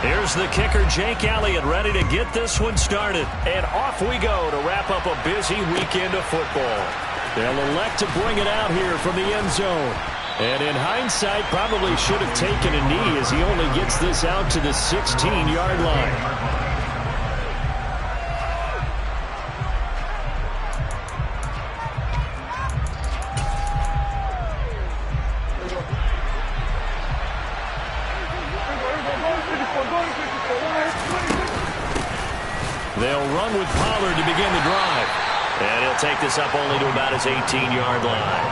Here's the kicker, Jake Elliott, ready to get this one started. And off we go to wrap up a busy weekend of football. They'll elect to bring it out here from the end zone. And in hindsight, probably should have taken a knee as he only gets this out to the 16-yard line. They'll run with Pollard to begin the drive. And he'll take this up only to about his 18-yard line.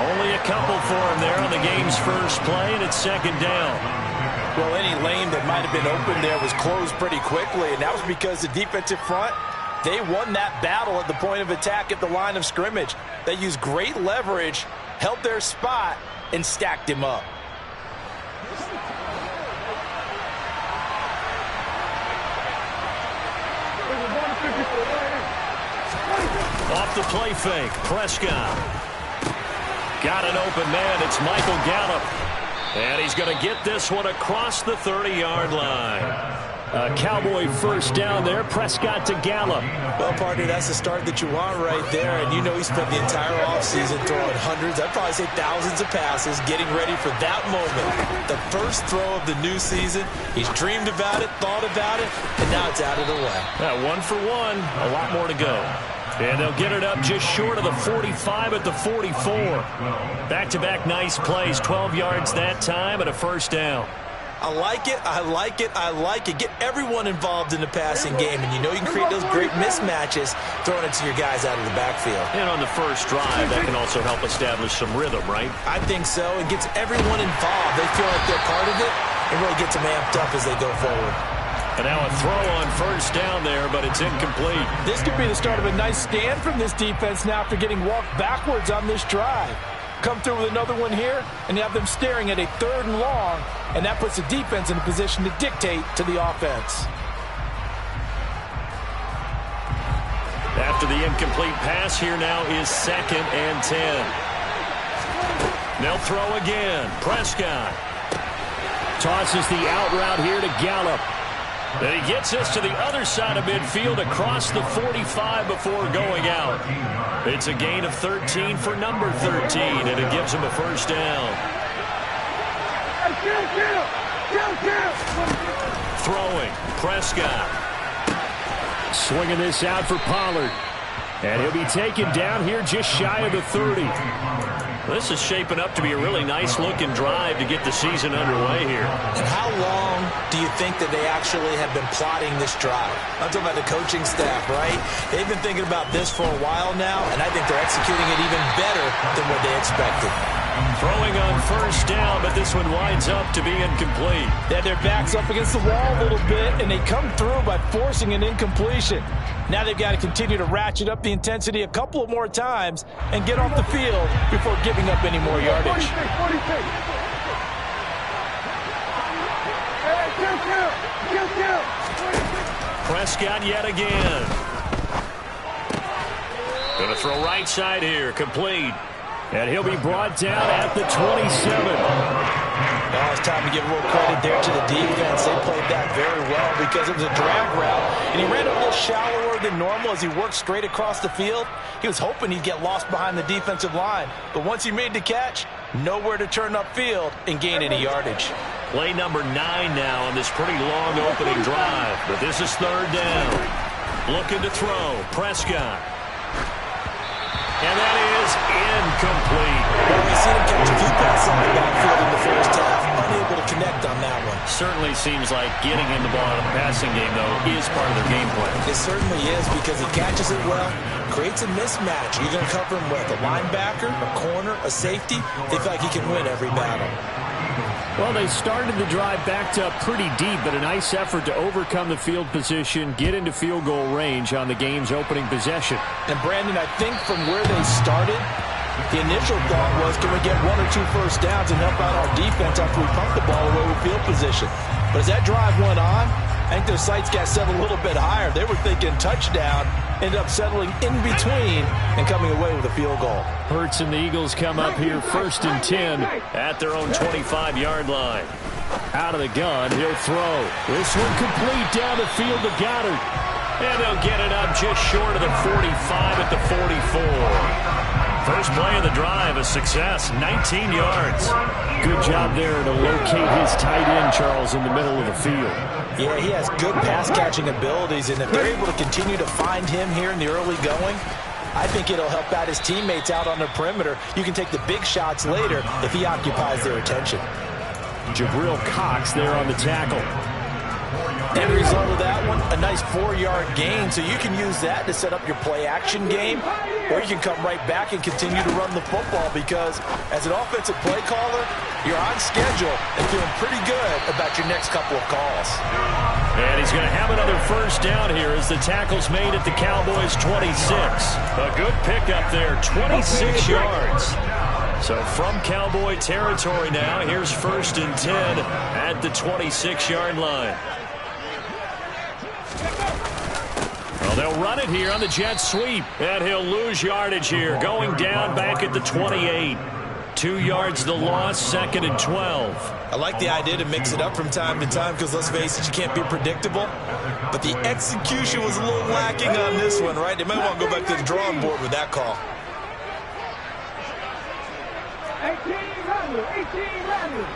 Only a couple for him there on the game's first play, and it's second down. Well, any lane that might have been open there was closed pretty quickly, and that was because the defensive front, they won that battle at the point of attack at the line of scrimmage. They used great leverage, held their spot, and stacked him up. Off the play fake, Prescott. Got an open man, it's Michael Gallup. And he's going to get this one across the 30-yard line. A Cowboy first down there, Prescott to Gallup. Well, partner, that's the start that you want right there. And you know he spent the entire offseason throwing hundreds, I'd probably say thousands of passes, getting ready for that moment. The first throw of the new season. He's dreamed about it, thought about it, and now it's out of the way. One for one, a lot more to go. And they'll get it up just short of the 45 at the 44. Back-to-back nice plays, 12 yards that time and a first down. I like it, I like it, I like it. Get everyone involved in the passing game, and you know you can create those great mismatches throwing it to your guys out of the backfield. And on the first drive, that can also help establish some rhythm, right? I think so. It gets everyone involved. They feel like they're part of it and really gets them amped up as they go forward. And now a throw on first down there, but it's incomplete. This could be the start of a nice stand from this defense now after getting walked backwards on this drive. Come through with another one here, and you have them staring at a 3rd and long, and that puts the defense in a position to dictate to the offense. After the incomplete pass, here now is 2nd and 10. They'll throw again. Prescott tosses the out route here to Gallup. And he gets this to the other side of midfield across the 45 before going out. It's a gain of 13 for number 13, and it gives him a first down. Throwing, Prescott. Swinging this out for Pollard. And he'll be taken down here just shy of the 30. This is shaping up to be a really nice-looking drive to get the season underway here. And how long do you think that they actually have been plotting this drive? I'm talking about the coaching staff, right? They've been thinking about this for a while now, and I think they're executing it even better than what they expected. Throwing on first down, but this one winds up to be incomplete. They had their backs up against the wall a little bit, and they come through by forcing an incompletion. Now they've got to continue to ratchet up the intensity a couple of more times and get off the field before giving up any more yardage. Prescott yet again. Going to throw right side here, complete. And he'll be brought down at the 27. Now it's time to give a little credit there to the defense. They played that very well because it was a drag route, and he ran a little shallower than normal as he worked straight across the field. He was hoping he'd get lost behind the defensive line, but once he made the catch, nowhere to turn upfield and gain any yardage. Play number 9 now on this pretty long opening drive, but this is 3rd down. Looking to throw, Prescott. And that is incomplete. Well, we've seen him catch a few passes on the backfield in the first half. Unable to connect on that one. Certainly seems like getting in the ball in the passing game, though, is part of their game plan. It certainly is because he catches it well, creates a mismatch. You're going to cover him with a linebacker, a corner, a safety. They feel like he can win every battle. Well, they started the drive backed up pretty deep, but a nice effort to overcome the field position, get into field goal range on the game's opening possession. And, Brandon, I think from where they started, the initial thought was, can we get 1 or 2 first downs and help out our defense after we pump the ball away with field position? But as that drive went on, I think their sights got set a little bit higher. They were thinking touchdown, ended up settling in between and coming away with a field goal. Hurts and the Eagles come up here 1st and 10 at their own 25-yard line. Out of the gun, he'll throw. This one complete down the field to Goddard. And they'll get it up just short of the 45 at the 44. First play of the drive, a success, 19 yards. Good job there to locate his tight end, Charles, in the middle of the field. Yeah, he has good pass-catching abilities, and if they're able to continue to find him here in the early going, I think it'll help out his teammates out on the perimeter. You can take the big shots later if he occupies their attention. Jabril Cox there on the tackle. End result of that one, a nice 4-yard gain, so you can use that to set up your play-action game, or you can come right back and continue to run the football because as an offensive play caller, you're on schedule and feeling pretty good about your next couple of calls. And he's going to have another first down here as the tackle's made at the Cowboys' 26. A good pickup there, 26 yards. So from Cowboy territory now, here's 1st and 10 at the 26-yard line. Well, they'll run it here on the jet sweep, and he'll lose yardage here, going down back at the 28. 2 yards the loss, 2nd and 12. I like the idea to mix it up from time to time because, let's face it, you can't be predictable. But the execution was a little lacking on this one, right? They might want to go back to the drawing board with that call. 18 runners.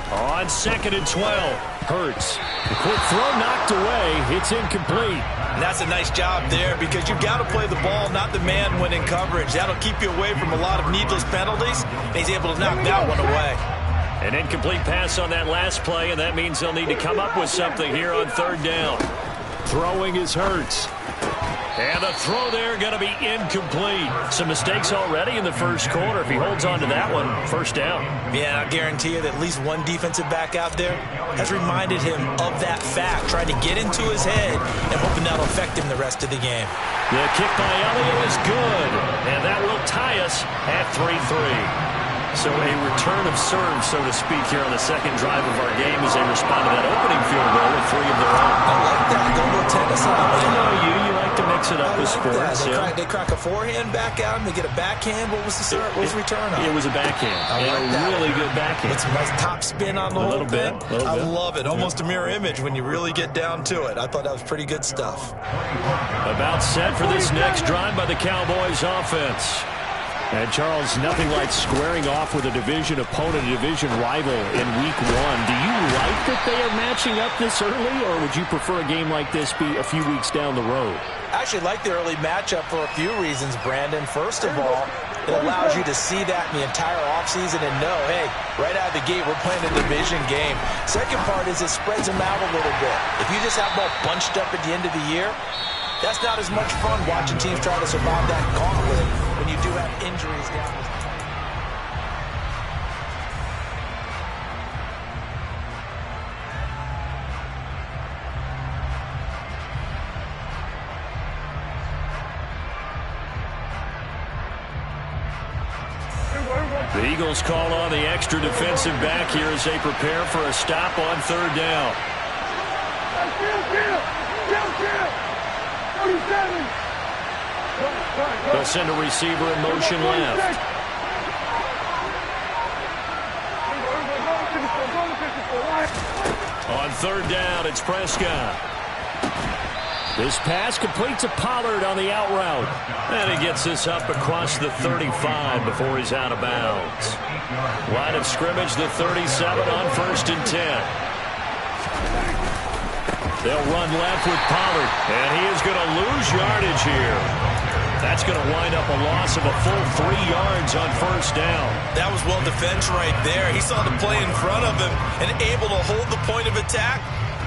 On 2nd and 12, Hurts. The quick throw knocked away. It's incomplete. And that's a nice job there because you've got to play the ball, not the man when in coverage. That'll keep you away from a lot of needless penalties. And he's able to knock that one away. An incomplete pass on that last play, and that means they'll need to come up with something here on 3rd down. Throwing is Hurts. And the throw there going to be incomplete. Some mistakes already in the first quarter. If he holds on to that one, first down. Yeah, I guarantee you that at least one defensive back out there has reminded him of that fact, trying to get into his head and hoping that'll affect him the rest of the game. The kick by Elliott is good, and that will tie us at 3-3. So a return of serve, so to speak, here on the second drive of our game as they respond to that opening field goal with 3 of their own. I like that. Go to tennis on it. I know you like to mix it up with sports. They crack a forehand back out and they get a backhand. What was the serve? What was the return on? It was a backhand. Really good backhand. With some nice top spin on the whole thing. I love it. Almost a mirror image when you really get down to it. I thought that was pretty good stuff. About set for this next drive by the Cowboys offense. And, Charles, nothing like squaring off with a division opponent, a division rival in Week 1. Do you like that they are matching up this early, or would you prefer a game like this be a few weeks down the road? I actually like the early matchup for a few reasons, Brandon. First of all, it allows you to see that in the entire offseason and know, hey, right out of the gate, we're playing a division game. Second part is it spreads them out a little bit. If you just have them all bunched up at the end of the year, that's not as much fun watching teams try to survive that gauntlet when you do have injuries down the stretch. The Eagles call on the extra defensive back here as they prepare for a stop on 3rd down. They'll send a receiver in motion left. On 3rd down, it's Prescott. This pass completes a Pollard on the out route. And he gets this up across the 35 before he's out of bounds. Line of scrimmage, the 37 on 1st and 10. They'll run left with Pollard, and he is going to lose yardage here. That's going to wind up a loss of a full 3 yards on 1st down. That was well defense right there. He saw the play in front of him and able to hold the point of attack.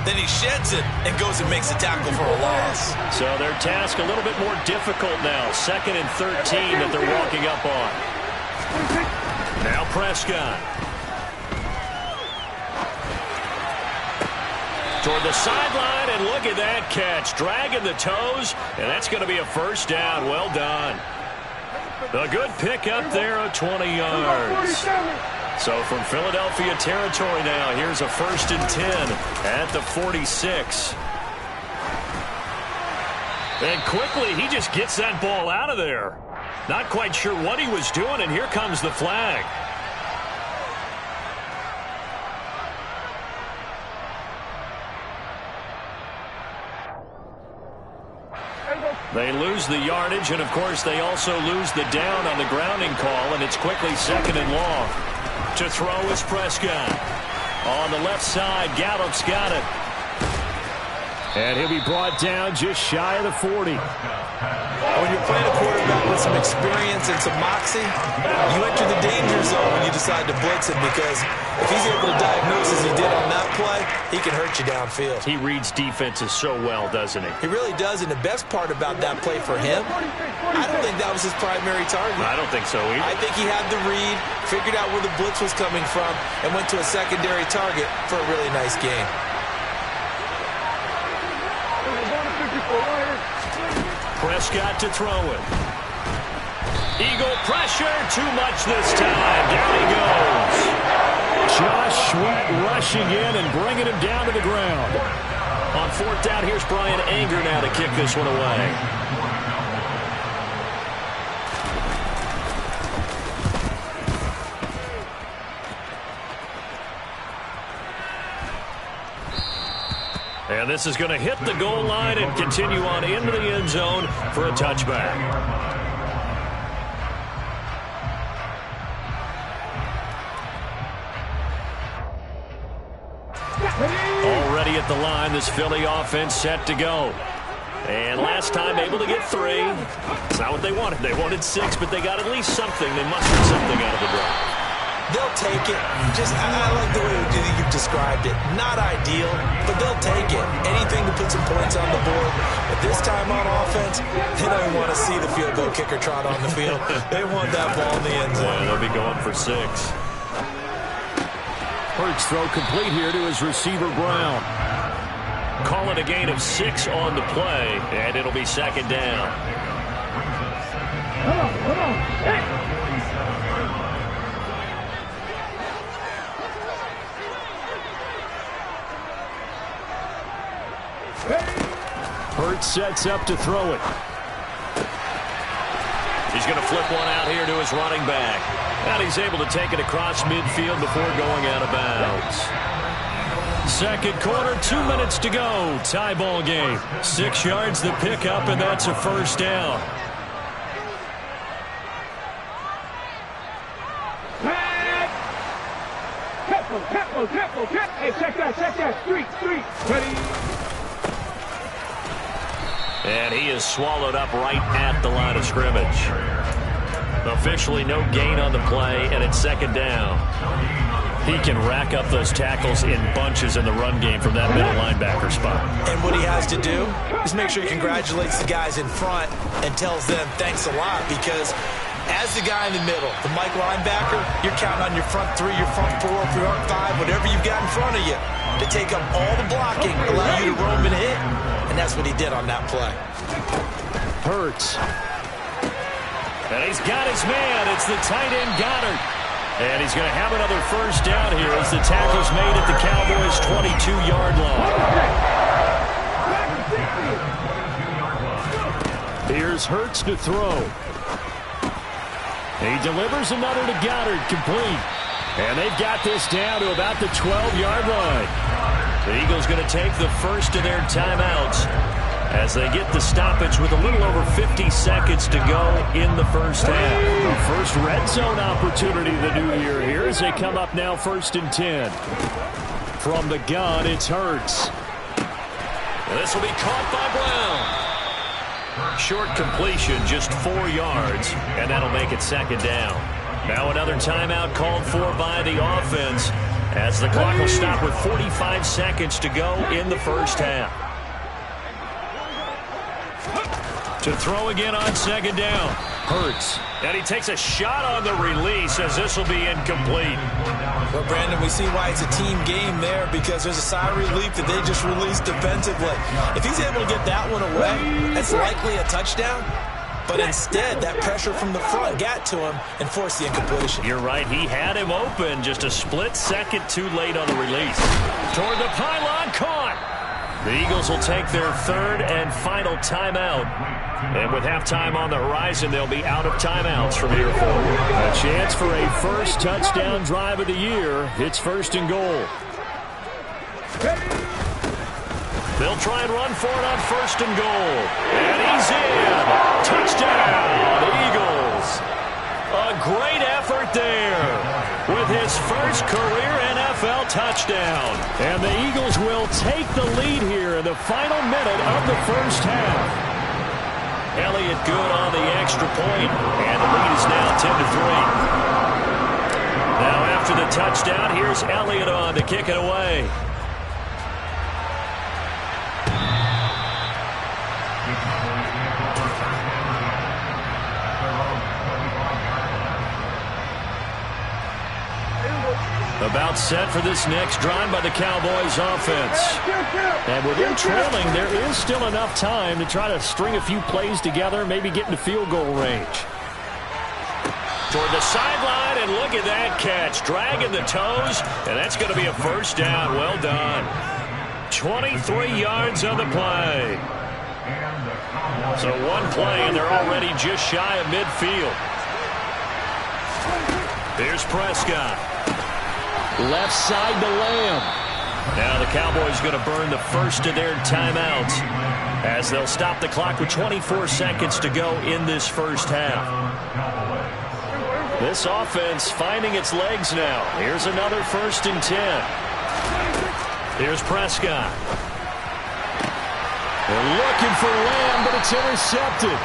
Then he sheds it and goes and makes a tackle for a loss. So their task a little bit more difficult now. 2nd and 13 that they're walking up on. Now Prescott. Toward the sideline, and look at that catch. Dragging the toes, and that's going to be a first down. Well done. A good pickup there of 20 yards. So from Philadelphia territory now, here's a 1st and 10 at the 46. And quickly, he just gets that ball out of there. Not quite sure what he was doing, and here comes the flag. They lose the yardage, and of course they also lose the down on the grounding call, and it's quickly second and long. To throw is Prescott. On the left side, Gallup's got it. And he'll be brought down just shy of the 40. When you're playing a quarterback with some experience and some moxie, you enter the danger zone when you decide to blitz him, because if he's able to diagnose as he did on that play, he can hurt you downfield. He reads defenses so well, doesn't he? He really does, and the best part about that play for him, I don't think that was his primary target. I don't think so either. I think he had the read, figured out where the blitz was coming from, and went to a secondary target for a really nice game. Prescott to throw it. Eagle pressure, too much this time. Down he goes. Josh Sweat rushing in and bringing him down to the ground. On fourth down, here's Brian Anger now to kick this one away. And this is going to hit the goal line and continue on into the end zone for a touchback. Already at the line, this Philly offense set to go. And last time able to get 3. It's not what they wanted. They wanted 6, but they got at least something. They mustered something out of the drive. They'll take it. I like the way you've described it. Not ideal, but they'll take it. Anything to put some points on the board. But this time on offense, they don't even want to see the field goal kicker trot on the field. They want that ball in the end zone. Yeah, they'll be going for 6. Hurts throw complete here to his receiver, Brown. Call it a gain of 6 on the play, and it'll be second down. Come on. Hey. Hurts sets up to throw it. He's going to flip one out here to his running back. And he's able to take it across midfield before going out of bounds. Second quarter, 2 minutes to go. Tie ball game. 6 yards the pickup, and that's a first down. Tempo. Hey, check that. Street. Ready. And he is swallowed up right at the line of scrimmage. Officially no gain on the play, and it's second down. He can rack up those tackles in bunches in the run game from that middle linebacker spot. And what he has to do is make sure he congratulates the guys in front and tells them thanks a lot, because as the guy in the middle, the Mike linebacker, you're counting on your front 3, your front 4, your front 5, whatever you've got in front of you to take up all the blocking, allow you to roam and hit. And that's what he did on that play. Hurts. And he's got his man. It's the tight end, Goddard. And he's going to have another first down here as the tackle's made at the Cowboys' 22-yard line. Here's Hurts to throw. He delivers another to Goddard, complete. And they've got this down to about the 12-yard line. The Eagles going to take the first of their timeouts as they get the stoppage with a little over 50 seconds to go in the first half. The first red zone opportunity of the new year here as they come up now 1st and 10. From the gun, it's Hurts. And this will be caught by Brown. Short completion, just 4 yards, and that'll make it second down. Now another timeout called for by the offense as the clock will stop with 45 seconds to go in the first half. To throw again on second down. Hurts. And he takes a shot on the release as this will be incomplete. Well, Brandon, we see why it's a team game there, because there's a sigh of relief that they just released defensively. If he's able to get that one away, that's likely a touchdown. But instead, that pressure from the front got to him and forced the incompletion. You're right. He had him open, just a split second too late on the release. Toward the pylon, caught. The Eagles will take their third and final timeout. And with halftime on the horizon, they'll be out of timeouts from here forward. A chance for a first touchdown drive of the year. It's 1st and goal. They'll try and run for it on 1st and goal. And he's in. Touchdown, Eagles. A great effort there with his first career NFL touchdown. And the Eagles will take the lead here in the final minute of the first half. Elliott good on the extra point, and the lead is now 10-3. Now after the touchdown, here's Elliott on to kick it away. About set for this next drive by the Cowboys offense. And with them trailing, there is still enough time to try to string a few plays together, maybe get into field goal range. Toward the sideline, and look at that catch. Dragging the toes, and that's going to be a first down. Well done. 23 yards on the play. So one play, and they're already just shy of midfield. Here's Prescott. Left side to Lamb. Now the Cowboys going to burn the first of their timeouts as they'll stop the clock with 24 seconds to go in this first half. This offense finding its legs now. Here's another 1st and 10. Here's Prescott. They're looking for Lamb, but it's intercepted.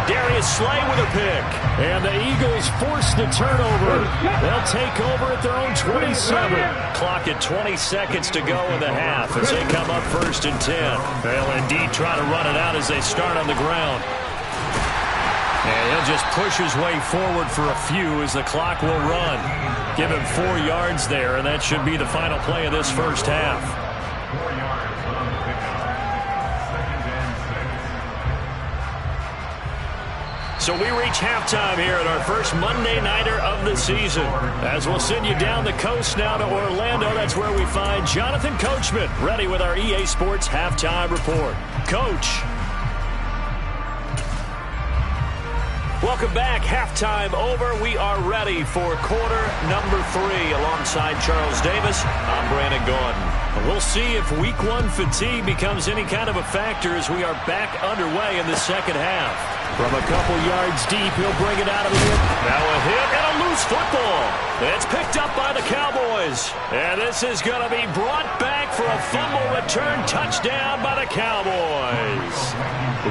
Darius Slay with a pick. And the Eagles force the turnover. They'll take over at their own 27. Clock at 20 seconds to go in the half as they come up 1st and 10. They'll indeed try to run it out as they start on the ground. And he'll just push his way forward for a few as the clock will run. Give him 4 yards there, and that should be the final play of this first half. So we reach halftime here at our first Monday Nighter of the season. As we'll send you down the coast now to Orlando, that's where we find Jonathan Coachman, ready with our EA Sports Halftime Report. Coach. Welcome back. Halftime over. We are ready for quarter number 3 alongside Charles Davis. I'm Brandon Gordon. We'll see if week 1 fatigue becomes any kind of a factor as we are back underway in the second half. From a couple yards deep, he'll bring it out of the hit. Now a hit and a loose football. It's picked up by the Cowboys. And this is going to be brought back for a fumble return touchdown by the Cowboys.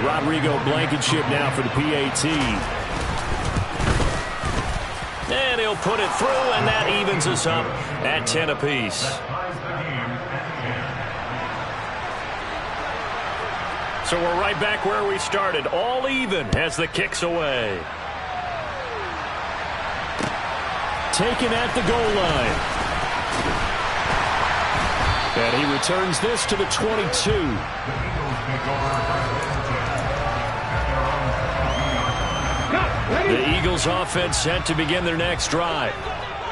Rodrigo Blankenship now for the PAT. And he'll put it through, and that evens us up at 10 apiece. So we're right back where we started, all even as the kick's away. Taken at the goal line. And he returns this to the 22. The Eagles offense set to begin their next drive.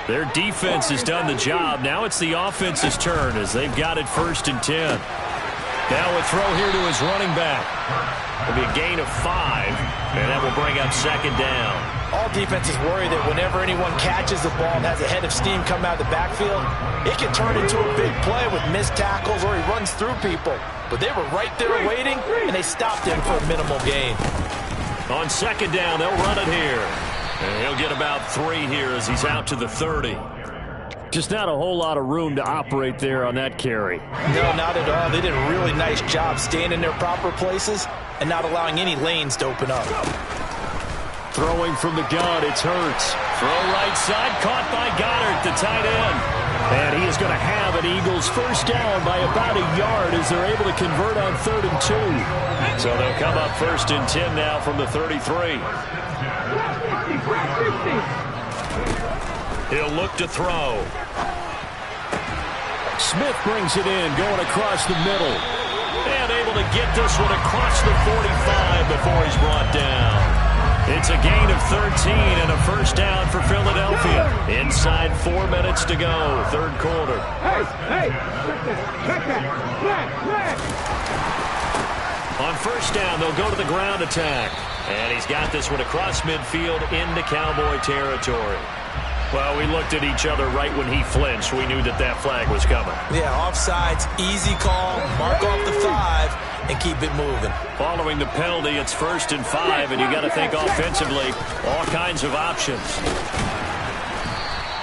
Their defense has done the job. Now it's the offense's turn as they've got it 1st and 10. Now a throw here to his running back. It'll be a gain of 5, and that will bring up 2nd down. All defenses worry that whenever anyone catches the ball and has a head of steam come out of the backfield, it can turn into a big play with missed tackles or he runs through people. But they were right there waiting, and they stopped him for a minimal gain. On 2nd down, they'll run it here. And he'll get about 3 here as he's out to the 30. Just not a whole lot of room to operate there on that carry. No, not at all. They did a really nice job staying in their proper places and not allowing any lanes to open up. Throwing from the gun, it's Hurts. Throw right side, caught by Goddard, the tight end. And he is going to have an Eagles first down by about a yard as they're able to convert on 3rd and 2. So they'll come up 1st and 10 now from the 33. He'll look to throw. Smith brings it in, going across the middle. And able to get this one across the 45 before he's brought down. It's a gain of 13 and a first down for Philadelphia. Inside 4 minutes to go, third quarter. Hey, check that. Flag. On first down, they'll go to the ground attack. And he's got this one across midfield into Cowboy territory. Well, we looked at each other right when he flinched. We knew that flag was coming. Yeah, offsides, easy call, mark off the 5, and keep it moving. Following the penalty, it's 1st and 5, and you got to think offensively, all kinds of options.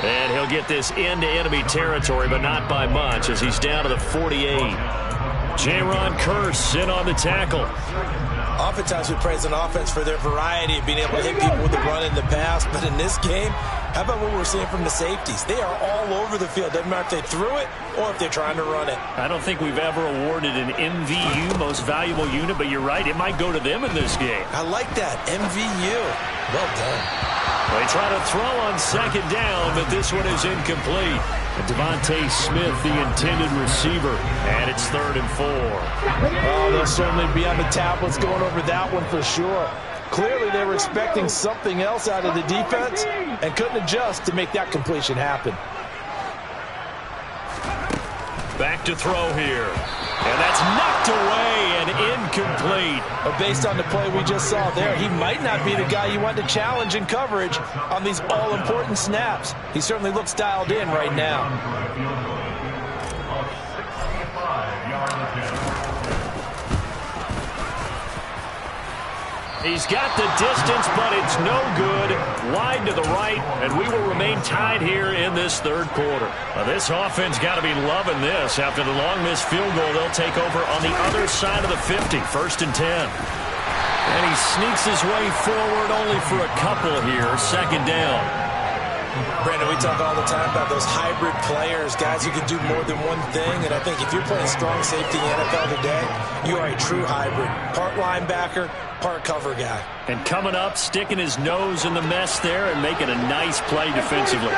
And he'll get this into enemy territory, but not by much, as he's down to the 48. Jaron Kearse in on the tackle. Oftentimes we praise an offense for their variety of being able to hit people with the run in the pass, but in this game, how about what we're seeing from the safeties? They are all over the field. Doesn't matter if they threw it or if they're trying to run it. I don't think we've ever awarded an MVU, most valuable unit, but you're right, it might go to them in this game. I like that, MVU. Well done. They try to throw on second down, but this one is incomplete. Devontae Smith, the intended receiver, and it's 3rd and 4. Oh, they'll certainly be on the tablets going over that one for sure. Clearly, they were expecting something else out of the defense and couldn't adjust to make that completion happen. Back to throw here. And that's knocked away and incomplete. But based on the play we just saw there, he might not be the guy you want to challenge in coverage on these all-important snaps. He certainly looks dialed in right now. He's got the distance, but it's no good. Wide to the right, and we will remain tied here in this third quarter. This offense got to be loving this. After the long missed field goal, they'll take over on the other side of the 50, 1st and 10. And he sneaks his way forward only for a couple here, 2nd down. Brandon, we talk all the time about those hybrid players, guys who can do more than one thing, and I think if you're playing strong safety in the NFL today, you are a true hybrid. Part linebacker, part cover guy. And coming up, sticking his nose in the mess there and making a nice play defensively.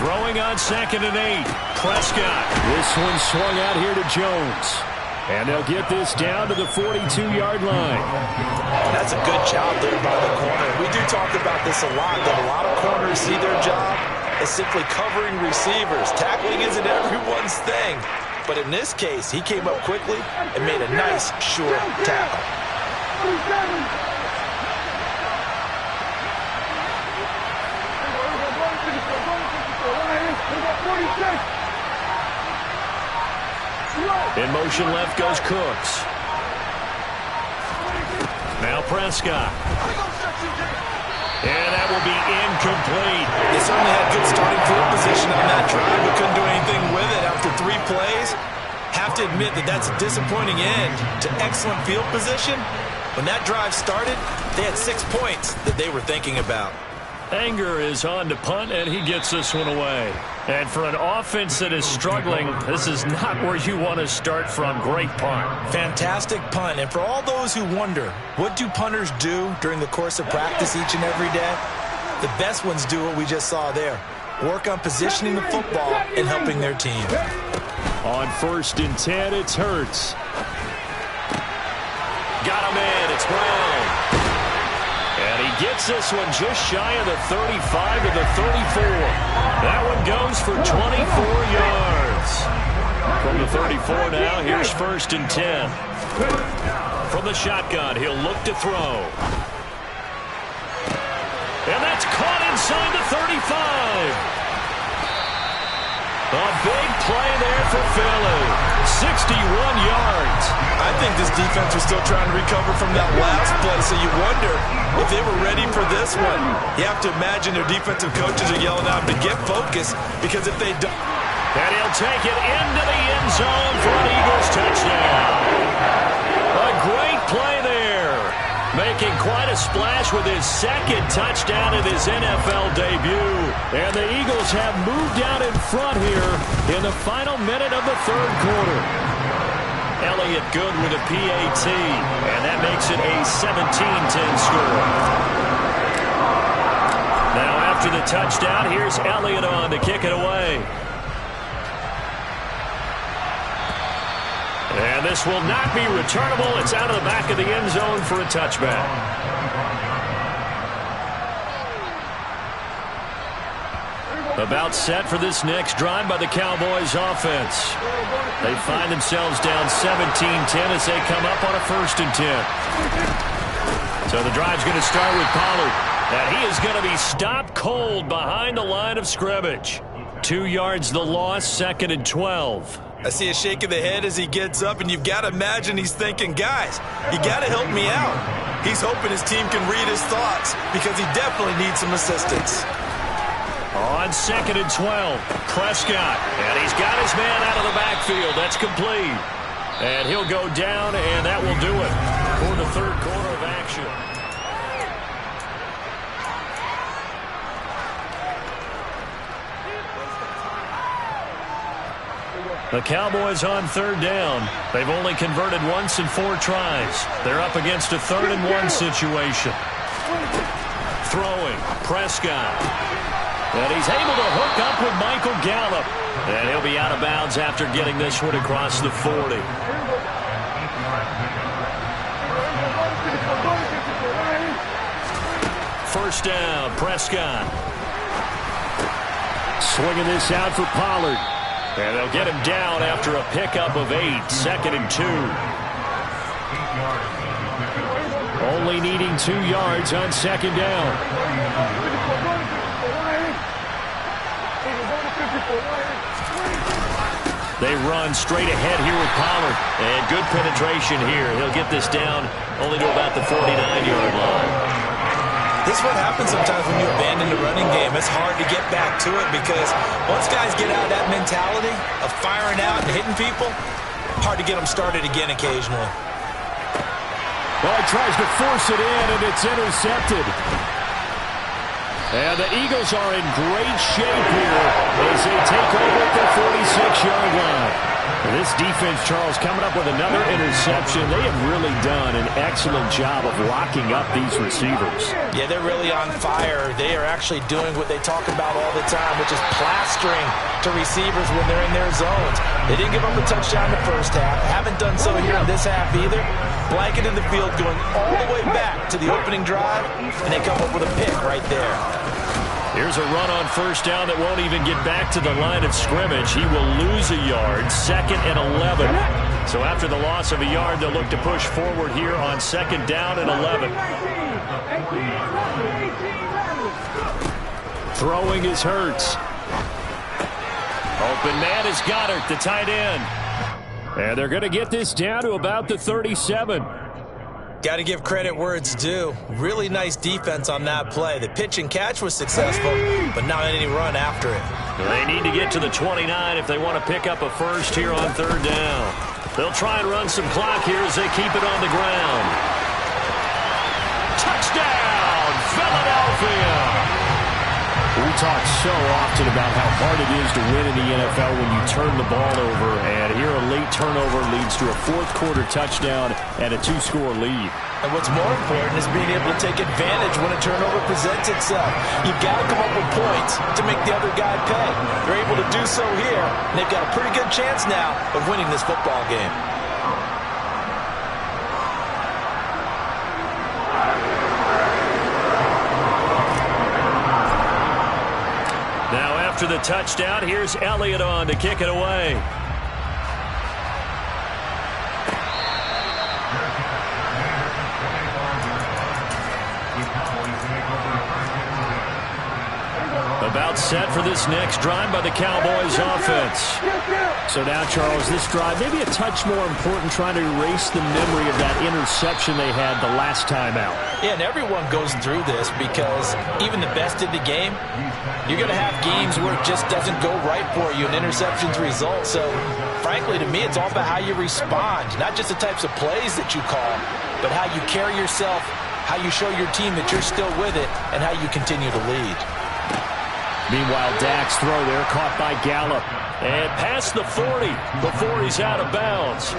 Throwing on 2nd and 8. Prescott. This one swung out here to Jones. And they'll get this down to the 42-yard line. That's a good job there by the corner. We do talk about this a lot, that a lot of corners see their job as simply covering receivers. Tackling isn't everyone's thing. But in this case, he came up quickly and made a nice, sure tackle. In motion left goes Cooks. Now Prescott. And that will be incomplete. They certainly had good starting field position on that drive, but couldn't do anything with it after 3 plays. Have to admit that that's a disappointing end to excellent field position. When that drive started, they had 6 points that they were thinking about. Anger is on to punt, and he gets this one away. And for an offense that is struggling, this is not where you want to start from. Great punt. Fantastic punt. And for all those who wonder, what do punters do during the course of practice each and every day? The best ones do what we just saw there. Work on positioning the football and helping their team. On 1st and 10, it's Hurts. Got him in. It's Brown. And he gets this one just shy of the 35 to the 34. That one goes for 24 yards. From the 34 now, here's 1st and 10. From the shotgun, he'll look to throw. And that's caught inside the 35. A big play there for Philly. 61 yards. I think this defense was still trying to recover from that last play, so you wonder if they were ready for this one. You have to imagine their defensive coaches are yelling at them to get focused, because if they don't... And he'll take it into the end zone for an Eagles touchdown. A great play there. Making quite a splash with his 2nd touchdown in his NFL debut. And the Eagles have moved out in front here in the final minute of the 3rd quarter. Elliott good with a PAT, and that makes it a 17-10 score. Now after the touchdown, here's Elliott on to kick it away. this will not be returnable. It's out of the back of the end zone for a touchback. About set for this next drive by the Cowboys offense. They find themselves down 17-10 as they come up on a 1st and 10. So the drive's going to start with Pollard. And he is going to be stopped cold behind the line of scrimmage. 2 yards the loss, 2nd and 12. I see a shake of the head as he gets up, and you've got to imagine he's thinking, guys, you got to help me out. He's hoping his team can read his thoughts because he definitely needs some assistance. On 2nd and 12, Prescott. And he's got his man out of the backfield. That's complete. And he'll go down, and that will do it for the 3rd quarter of action. The Cowboys on 3rd down. They've only converted once in 4 tries. They're up against a 3rd and 1 situation. Throwing, Prescott. And he's able to hook up with Michael Gallup. And he'll be out of bounds after getting this one across the 40. First down, Prescott. Swinging this out for Pollard. And they'll get him down after a pickup of 8, 2nd and 2. Only needing 2 yards on 2nd down. They run straight ahead here with Pollard. And good penetration here. He'll get this down only to about the 49-yard line. This is what happens sometimes when you abandon the running game. It's hard to get back to it because once guys get out of that mentality of firing out and hitting people, hard to get them started again occasionally. Well, he tries to force it in, and it's intercepted. And the Eagles are in great shape here as they take over at the 46-yard line. And this defense, Charles, coming up with another interception. They have really done an excellent job of locking up these receivers. Yeah, they're really on fire. They are actually doing what they talk about all the time, which is plastering to receivers when they're in their zones. They didn't give up a touchdown in the first half. Haven't done so here in this half either. Blanketed the field going all the way back to the opening drive, and they come up with a pick right there. Here's a run on 1st down that won't even get back to the line of scrimmage. He will lose a yard, 2nd and 11. So after the loss of a yard, they'll look to push forward here on 2nd down and 11. Throwing is Hurts. Open man is Goddard, the tight end. And they're going to get this down to about the 37. Got to give credit where it's due. Really nice defense on that play. The pitch and catch was successful, but not any run after it. They need to get to the 29 if they want to pick up a first here on 3rd down. They'll try and run some clock here as they keep it on the ground. Touchdown, Philadelphia! We talk so often about how hard it is to win in the NFL when you turn the ball over, and here a late turnover leads to a 4th quarter touchdown and a 2-score lead. And what's more important is being able to take advantage when a turnover presents itself. You've got to come up with points to make the other guy pay. They're able to do so here, and they've got a pretty good chance now of winning this football game. After the touchdown, here's Elliott on to kick it away. About set for this next drive by the Cowboys offense. So now, Charles, this drive maybe a touch more important, trying to erase the memory of that interception they had the last time out. Yeah, and everyone goes through this because even the best in the game, you're going to have games where it just doesn't go right for you and interceptions result. So, frankly, to me, it's all about how you respond, not just the types of plays that you call, but how you carry yourself, how you show your team that you're still with it, and how you continue to lead. Meanwhile, Dak's throw there caught by Gallup. And past the 40 before he's out of bounds.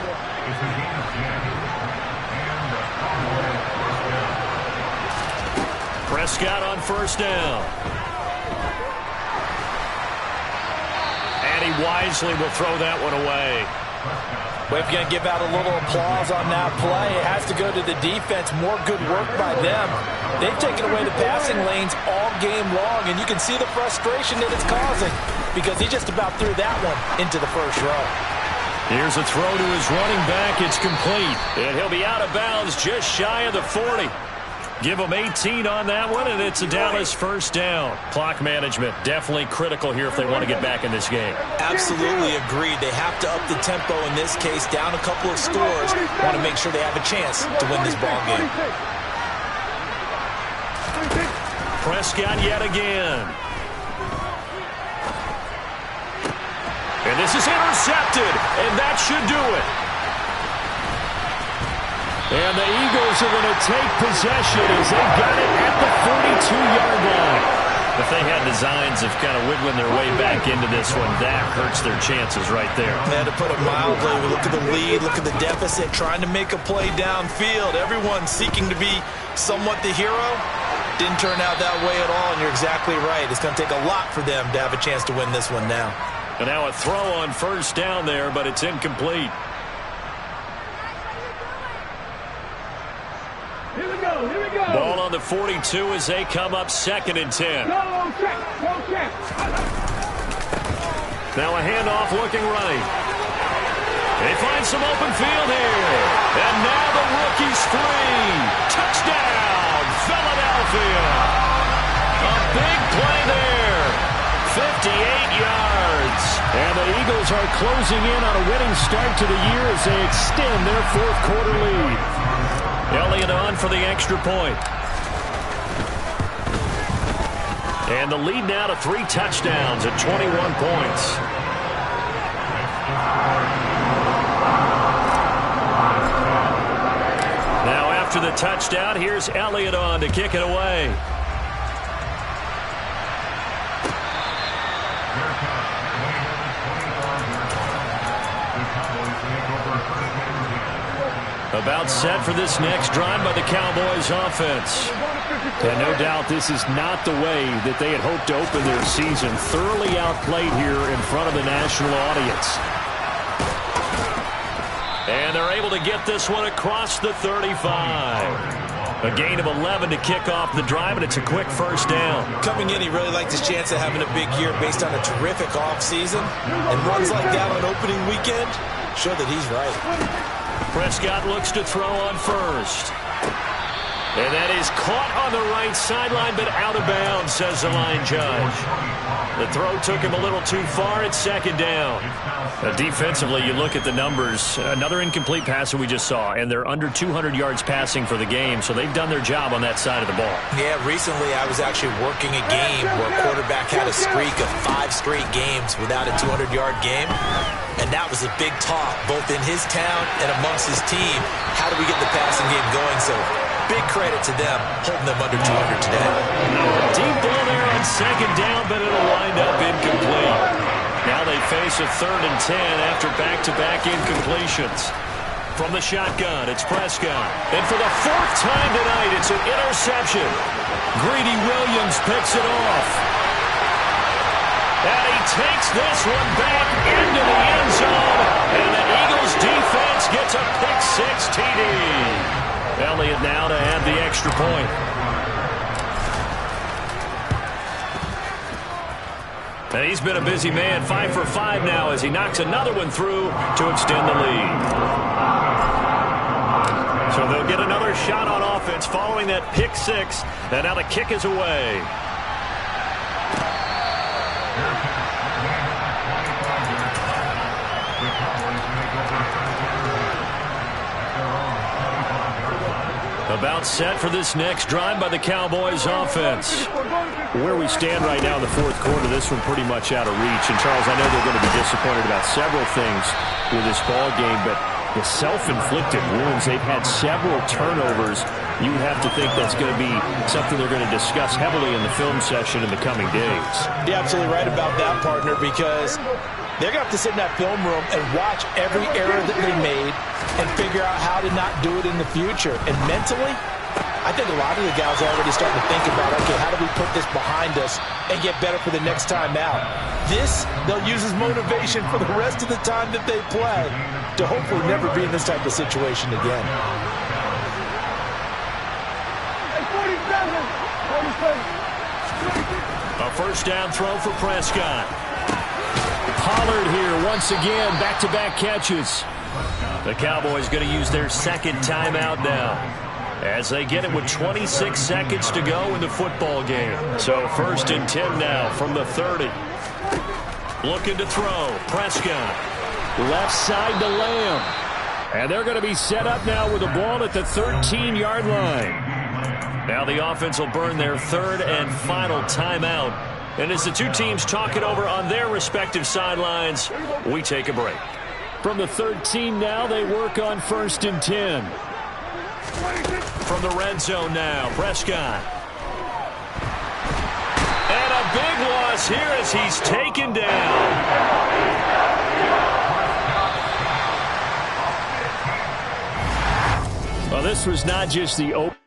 Prescott on 1st down. And he wisely will throw that one away. Well, if you're going to give out a little applause on that play, it has to go to the defense. More good work by them. They've taken away the passing lanes all game long, and you can see the frustration that it's causing because he just about threw that one into the first row. Here's a throw to his running back. It's complete. And he'll be out of bounds just shy of the 40. Give him 18 on that one, and it's a Dallas first down. Clock management definitely critical here if they want to get back in this game. Absolutely agreed. They have to up the tempo in this case, down a couple of scores. Want to make sure they have a chance to win this ball game. Prescott yet again. And this is intercepted, and that should do it. And the Eagles are going to take possession as they got it at the 42-yard line. If they had designs of kind of wiggling their way back into this one, that hurts their chances right there. Yeah, to put it mildly, look at the lead, look at the deficit, trying to make a play downfield. Everyone seeking to be somewhat the hero. Didn't turn out that way at all, and you're exactly right. It's going to take a lot for them to have a chance to win this one now. And now a throw on first down there, but it's incomplete. Here we go, here we go. Ball on the 42 as they come up 2nd and 10. Go check, go check. Now a handoff looking right. They find some open field here. And now the rookie's free. Touchdown, Philadelphia. A big play there. 58 yards. And the Eagles are closing in on a winning start to the year as they extend their 4th quarter lead. Elliott on for the extra point. And the lead now to 3 touchdowns at 21 points. Now after the touchdown, here's Elliott on to kick it away. About set for this next drive by the Cowboys offense. And no doubt this is not the way that they had hoped to open their season. Thoroughly outplayed here in front of the national audience. And they're able to get this one across the 35. A gain of 11 to kick off the drive, and it's a quick first down. Coming in, he really liked his chance of having a big year based on a terrific offseason. And runs like that on opening weekend show that he's right. Prescott looks to throw on first. And that is caught on the right sideline, but out of bounds, says the line judge. The throw took him a little too far. It's 2nd down. Defensively, you look at the numbers. Another incomplete pass that we just saw, and they're under 200 yards passing for the game, so they've done their job on that side of the ball. Yeah, recently I was actually working a game where a quarterback had a streak of 5 straight games without a 200-yard game. And that was a big talk, both in his town and amongst his team. How do we get the passing game going? So big credit to them, holding them under 200 today. Deep ball there on 2nd down, but it'll wind up incomplete. Now they face a 3rd and 10 after back-to-back incompletions. From the shotgun, it's Prescott. And for the 4th time tonight, it's an interception. Greedy Williams picks it off. And he takes this one back into the end zone. And the Eagles defense gets a pick-6 TD. Elliott now to add the extra point. And he's been a busy man, 5 for 5 now as he knocks another one through to extend the lead. So they'll get another shot on offense following that pick-6. And now the kick is away. About set for this next drive by the Cowboys offense. Where we stand right now in the 4th quarter, this one pretty much out of reach. And Charles, I know they're going to be disappointed about several things with this ball game, but the self-inflicted wounds, they've had several turnovers. You would have to think that's going to be something they're going to discuss heavily in the film session in the coming days. You're absolutely right about that, partner, because they're going to have to sit in that film room and watch every error that they made and figure out how to not do it in the future. And mentally, I think a lot of the guys are already starting to think about, okay, how do we put this behind us and get better for the next time out? This, they'll use as motivation for the rest of the time that they play to hopefully never be in this type of situation again. A first down throw for Prescott. Pollard here once again, back-to-back catches. The Cowboys going to use their second timeout now, as they get it with 26 seconds to go in the football game. So 1st and 10 now from the 30. Looking to throw. Prescott. Left side to Lamb. And they're going to be set up now with the ball at the 13-yard line. Now the offense will burn their third and final timeout. And as the two teams talk it over on their respective sidelines, we take a break. From the 13 now, they work on 1st and 10. From the red zone now, Prescott. And a big loss here as he's taken down. Well, this was not just the open.